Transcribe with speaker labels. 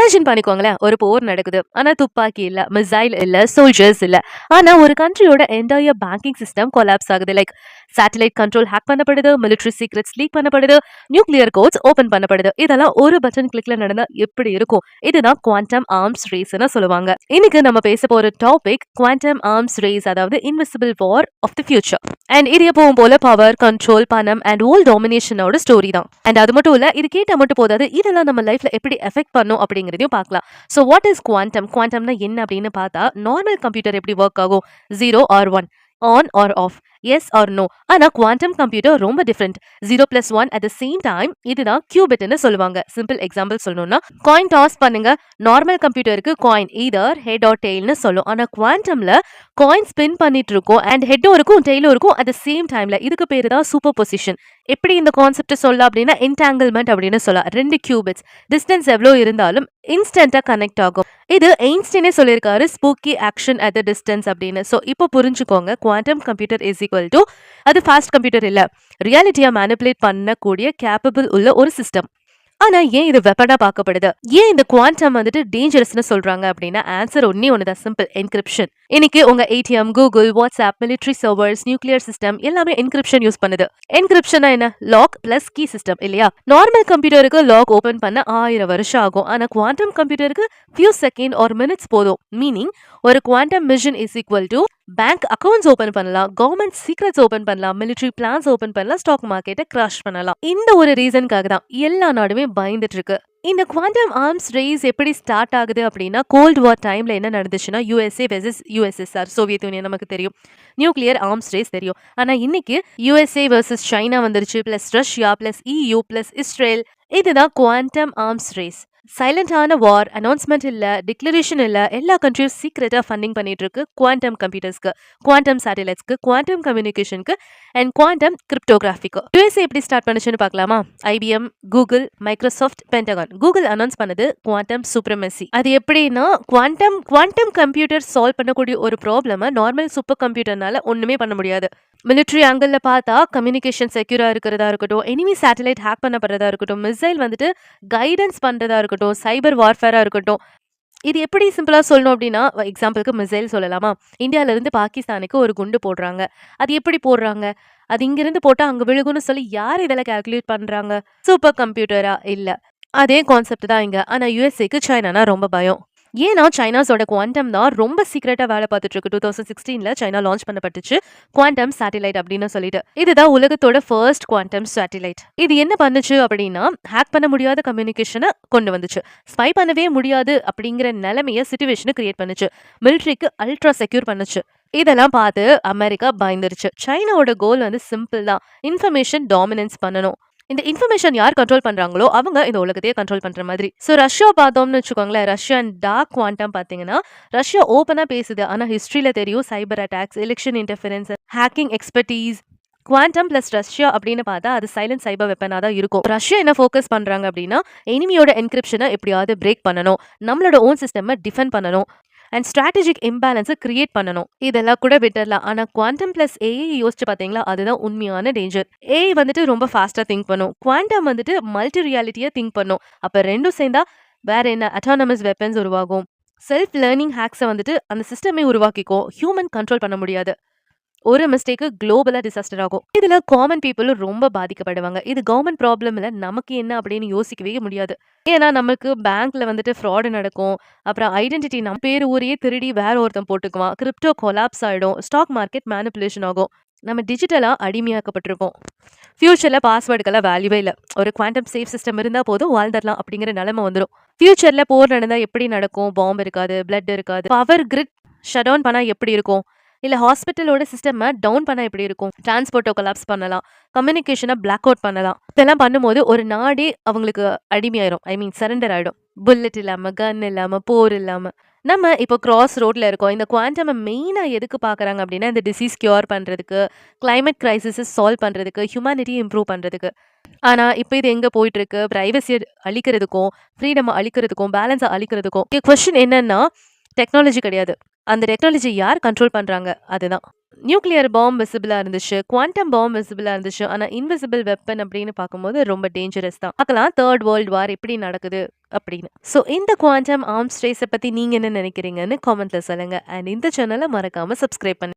Speaker 1: Imagine பண்ணிக்கோங்களேன், ஒரு போர் நடக்குது. ஆனா துப்பாக்கி இல்ல, மிசைல் இல்ல, சோல்ஜர்ஸ் இல்ல. ஆனா ஒரு கண்ட்ரியோட என்டையர் பேங்கிங் சிஸ்டம் கொலாப்ஸ் ஆகுது. லைக் சேட்டலைட் கண்ட்ரோல் ஹேக் பண்ணப்படுது, மிலிட்டரி சீக்ரெட்ஸ் லீக் பண்ணப்படுது, நியூக்ளியர் கோட்ஸ் ஓபன் பண்ணப்படுது. இதெல்லாம் ஒரு பட்டன் கிளிக்ல நடந்தா எப்படி இருக்கும்? இதுதான் குவாண்டம் ஆர்ம்ஸ் ரேஸ்னு சொல்லுவாங்க. இன்னைக்கு நம்ம பேச போற டாபிக் குவாண்டம் ஆர்ம்ஸ் ரேஸ், அதாவது invisible war of the future. And இது எப்பவும் போல பவர், கண்ட்ரோல், பணம் அண்ட் வேர்ல்ட் டாமினேஷனோட ஸ்டோரி தான். அண்ட் அது மட்டும் இல்ல, இது கேட்டா மட்டும் போதாது, இதெல்லாம் நம்ம லைஃப்ல எப்படி எஃபெக்ட் பண்ணும் அப்படிங்கிறதையும் பார்க்கலாம். So what is quantum? குவாண்டம்னா என்ன அப்படின்னு பார்த்தா, நார்மல் கம்ப்யூட்டர் எப்படி ஒர்க் ஆகும், 0 or 1, on or off, yes or no. ஆனா குவாண்டம் கம்ப்யூட்டர் ரொம்ப different. 0+1 at the same time. இதுதான் கியூபிட்னு சொல்லுவாங்க. சிம்பிள் எக்ஸாம்பிள் சொல்லணும்னா, காயின் டாஸ் பண்ணுங்க. நார்மல் கம்ப்யூட்டருக்கு காயின் ஈதர் ஹெட் ஆர் டெய்ல்னு சொல்லும். ஆனா குவாண்டம்ல காயின் ஸ்பின் பண்ணிட்டு இருக்கும் அண்ட் ஹெட்டும் இருக்கும் டெய்லும் இருக்கும் அட் த சேம் டைம்ல. இதுக்கு பேரு தான் சூப்பர் பொசிஷன். எப்படி இந்த கான்செப்ட் சொல்ல அப்படின்னா, என்டாங்கிள்மெண்ட் அப்படின்னு சொல்லலாம். 2 கியூபிட்ஸ் டிஸ்டன்ஸ் எவ்வளோ இருந்தாலும் இன்ஸ்டன்டா கனெக்ட் ஆகும். இது எயின்ஸ்டைனே சொல்லியிருக்காரு, spooky action at the distance அப்படின்னு. ஸோ இப்போ புரிஞ்சுக்கோங்க, quantum computer is equal to, அது ஃபாஸ்ட் கம்ப்யூட்டர் இல்ல, ரியாலிட்டியா மேனிபுலேட் பண்ணக்கூடிய கேப்பபிள் உள்ள ஒரு சிஸ்டம். ஆனா ஏன் இது வெப்பனா பார்க்கப்படுது? ஏன் இந்த குவாண்டம் வந்துட்டு டேஞ்சரஸ்னு சொல்றாங்க அப்படின்னா, ஆன்சர் ஒன்னே ஒண்ணுதான், சிம்பிள், என்கிரிப்ஷன். இன்னைக்கு உங்க ATM, Google, WhatsApp, military servers, nuclear system எல்லாமே என்கிரிப்ஷன் யூஸ் பண்ணுது. என்கிரிப்ஷனா என்ன? லாக் பிளஸ் கீ சிஸ்டம் இல்லையா? நார்மல் கம்ப்யூட்டருக்கு லாக் ஓபன் பண்ண 1000 வருஷம் ஆகும். ஆனா குவாண்டம் கம்ப்யூட்டருக்கு ஃபியூ செகண்ட் ஆர் மினிட்ஸ் போதும். மீனிங், ஒரு quantum machine is equal to bank accounts open பண்ணலாம், கவர்மெண்ட் சீக்ரெட்ஸ் ஓபன் பண்ணலாம், மிலிட்டரி பிளான்ஸ் ஓபன் பண்ணலாம், ஸ்டாக் மார்க்கெட்டை கிராஷ் பண்ணலாம். இந்த ஒரு ரீசனுக்காக தான் எல்லா நாடுமே பயந்துட்டு இருக்கு. இந்த குவாண்டம் ஆர்ம்ஸ் ரேஸ் எப்படி ஸ்டார்ட் ஆகுது அப்படின்னா, கோல்ட் வார் டைம்ல என்ன நடந்துச்சுன்னா, USA versus USSR, Soviet Union நமக்கு தெரியும். நியூக்ளியர் ஆர்ம்ஸ் ரேஸ் தெரியும். ஆனா இன்னைக்கு யுஎஸ்ஏ வெர்சஸ் சைனா வந்துருச்சு, plus Russia, plus EU, plus Israel. இதுதான் குவாண்டம் ஆர்ம்ஸ் ரேஸ். சைலண்டான வார், அனௌன்ஸ்மெண்ட் இல்ல, டிக்ளரேஷன் இல்ல, எல்லா கண்ட்ரியும் சீக்ரெட்டா ஃபண்டிங் பண்ணிட்டு இருக்கு குவாண்டம் கம்ப்யூட்டர்ஸ்க்கு, குவாண்டம் சேட்டலைட்ஸ்க்கு, குவாண்டம் கம்யூனிகேஷனுக்கு அண்ட் குவாண்டம் கிரிப்டோகிராஃபிக்கு. யுஎஸ்ஏ எப்படி ஸ்டார்ட் பண்ணுச்சுன்னு பார்க்கலாமா? IBM, Google, Microsoft, Pentagon. Google announce பண்ணது குவாண்டம் சூப்ரமசி. அது எப்படின்னா, குவாண்டம் கம்ப்யூட்டர் சால்வ் பண்ணக்கூடிய ஒரு ப்ராப்ளம நார்மல் சூப்பர் கம்ப்யூட்டர்னால ஒண்ணுமே பண்ண முடியாது. மிலிட்டரி ஆங்கிள் பார்த்தா கம்யூனிகேஷன் செக்யூரா இருக்கிறதா இருக்கட்டும், எனிமி சேட்டலைட் ஹேக் பண்ணப்படுறதா இருக்கட்டும், மிசைல் வந்துட்டு கைடன்ஸ் பண்றதா இருக்கட்டும், சைபர் வார்ஃபேரா இருக்கட்டும். இது எப்படி சிம்பிளா சொல்லணும் அப்படின்னா, எக்ஸாம்பிளுக்கு மிசைல் சொல்லலாமா? இந்தியால இருந்து பாகிஸ்தானுக்கு ஒரு குண்டு போடுறாங்க. அது எப்படி போடுறாங்க? அது இங்கிருந்து போட்டா அங்க விழுகும்னு சொல்லி யார் இதெல்லாம் கால்குலேட் பண்றாங்க? சூப்பர் கம்ப்யூட்டரா? இல்ல. அதே கான்செப்ட் தான் இங்க. ஆனா யுஎஸ்ஏக்கு சைனானா ரொம்ப பயம். ஏன்னா சைனாஸோட குவாண்டம் தான் ரொம்ப சீக்கிரட்டா வேலை பார்த்துட்டு இருக்கு. 2016ல சைனா லான்ச் பண்ணப்பட்டுச்சு குவாண்டம் சேட்டலைட் அப்படின்னு சொல்லிட்டு. இதுதான் உலகத்தோட ஃபர்ஸ்ட் குவாண்டம் சேட்டலைட். இது என்ன பண்ணுச்சு அப்படின்னா, ஹேக் பண்ண முடியாத கம்யூனிகேஷனை கொண்டு வந்துச்சு. ஸ்பை பண்ணவே முடியாது அப்படிங்கிற நிலைமைய சிச்சுவேஷனை கிரியேட் பண்ணுச்சு. மிலிட்ரிக்கு அல்ட்ரா செக்யூர் பண்ணுச்சு. இதெல்லாம் பார்த்து அமெரிக்கா பயந்துருச்சு. சைனாவோட கோல் வந்து சிம்பிள் தான், இன்ஃபர்மேஷன் டாமினன்ஸ் பண்ணணும். இந்த இன்ஃபர்மேஷன் யார் கண்ட்ரோல் பண்றாங்களோ அவங்க இந்த உலகத்தையே கண்ட்ரோல் பண்ற மாதிரி. ஸோ ரஷ்யா பார்த்தோம்னு வச்சுக்கோங்களேன், ரஷ்யா அண்ட் டார்க் குவாண்டம் பார்த்தீங்கன்னா, ரஷ்யா ஓப்பனா பேசுது. ஆனா ஹிஸ்டரியில தெரியும், cyber attacks, election interference, hacking expertise. Quantum plus Russia அப்படின்னு பார்த்தா அது சைலண்ட் சைபர் வெப்பனா தான் இருக்கும். ரஷ்யா என்ன ஃபோக்கஸ் பண்றாங்க அப்படின்னா, எனிமியோட என்கிரிப்ஷனை எப்படியாவது பிரேக் பண்ணணும், நம்மளோட ஓன் சிஸ்டம் டிஃபெண்ட் பண்ணணும் அண்ட் ஸ்ட்ராட்டஜிக் இம்பேலன்ஸை கிரியேட் பண்ணணும். இதெல்லாம் கூட விட்டுடலாம். ஆனா குவாண்டம் பிளஸ் ஏஐ யோசிச்சு பார்த்தீங்களா, அதுதான் உண்மையான டேஞ்சர். ஏஐ வந்துட்டு ரொம்ப ஃபாஸ்டா திங்க் பண்ணும், குவாண்டம் வந்துட்டு மல்டி ரியாலிட்டியா திங்க் பண்ணும். அப்ப ரெண்டும் சேர்ந்தா வேற என்ன? அட்டானமஸ் வெப்பன்ஸ் உருவாகும். செல்ஃப் லேர்னிங் ஹேக்ஸை வந்துட்டு அந்த சிஸ்டமே உருவாக்கிக்கும். ஹியூமன் கண்ட்ரோல் பண்ண முடியாது. ஒரு மிஸ்டேக்கு குளோபலா டிசாஸ்டர் ஆகும். இதுல காமன் பீப்புளும் ரொம்ப பாதிக்கப்படுவாங்க. இது கவர்மெண்ட் ப்ராப்ளம் இல்ல, நமக்கு என்ன அப்படின்னு யோசிக்கவே முடியாது. ஏன்னா நமக்கு பேங்க்ல வந்துட்டு ஃப்ராடு நடக்கும். அப்புறம் ஐடென்டிட்டி நம்ம பேர் ஊரையே திருடி வேற ஒருத்தன் போட்டுக்குவான். கிரிப்டோ கொலாப்ஸ் ஆயிடும். ஸ்டாக் மார்க்கெட் மேனிபுலேஷன் ஆகும். நம்ம டிஜிட்டலா அடிமையாக்கப்பட்டிருப்போம். ஃபியூச்சர்ல பாஸ்வேர்டுக்கெல்லாம் வேல்யூவே இல்லை. ஒரு குவாண்டம் சேஃப் சிஸ்டம் இருந்தா போதும், வாழ்ந்துடலாம் அப்படிங்கிற நிலைமை வந்துடும். ஃபியூச்சர்ல போர் நடந்தா எப்படி நடக்கும்? பாம்பு இருக்காது, பிளட் இருக்காது. பவர் கிரிட் ஷட் டவுன் பண்ணா எப்படி இருக்கும்? இல்ல ஹாஸ்பிட்டலோட சிஸ்டமை டவுன் பண்ணா எப்படி இருக்கும்? டிரான்ஸ்போர்ட்டை கொலாப்ஸ் பண்ணலாம், கம்யூனிகேஷனை பிளாக் அவுட் பண்ணலாம். இதெல்லாம் பண்ணும்போது ஒரு நாடே அவங்களுக்கு அடிமையாயிரும். ஐ மீன் சரண்டர் ஆயிடும். புல்லட் இல்லாம, கன் இல்லாம, போர் இல்லாம. நம்ம இப்போ கிராஸ் ரோட்ல இருக்கோம். இந்த குவாண்டம் மெயினா எதுக்கு பாக்குறாங்க அப்படின்னா, இந்த டிசீஸ் கியூர் பண்றதுக்கு, கிளைமேட் கிரைசிஸ் சால்வ் பண்றதுக்கு, ஹியூமனிட்டி இம்ப்ரூவ் பண்றதுக்கு. ஆனா இப்போ இது எங்க போயிட்டு இருக்கு? பிரைவசியை அழிக்கிறதுக்கும், ஃப்ரீடம் அழிக்கிறதுக்கும், பேலன்ஸை அழிக்கிறதுக்கும். கொஸ்டின் என்னன்னா, டெக்னாலஜி கிடையாது, அந்த டெக்னாலஜி யார் கண்ட்ரோல் பண்றாங்க? அதுதான். நியூக்ளியர் பாம் விசிபிளா இருந்துச்சு. குவாண்டம் பாம் விசிபிளா இருந்துச்சு. ஆனா, இன்விசிபிள் வெப்பன் அப்படின்னு பார்க்கும்போது ரொம்ப டேஞ்சரஸ் தான். பார்க்கலாம் 3 வேர்ல்ட் வார் எப்படி நடக்குது அப்படின்னு. ஸோ இந்த குவாண்டம் ஆர்ம்ஸ் ரேஸ பத்தி நீங்க என்ன நினைக்கிறீங்கன்னு காமெண்ட்ல சொல்லுங்க. அண்ட் இந்த சேனல மறக்காம சப்ஸ்கிரைப் பண்ணுங்க.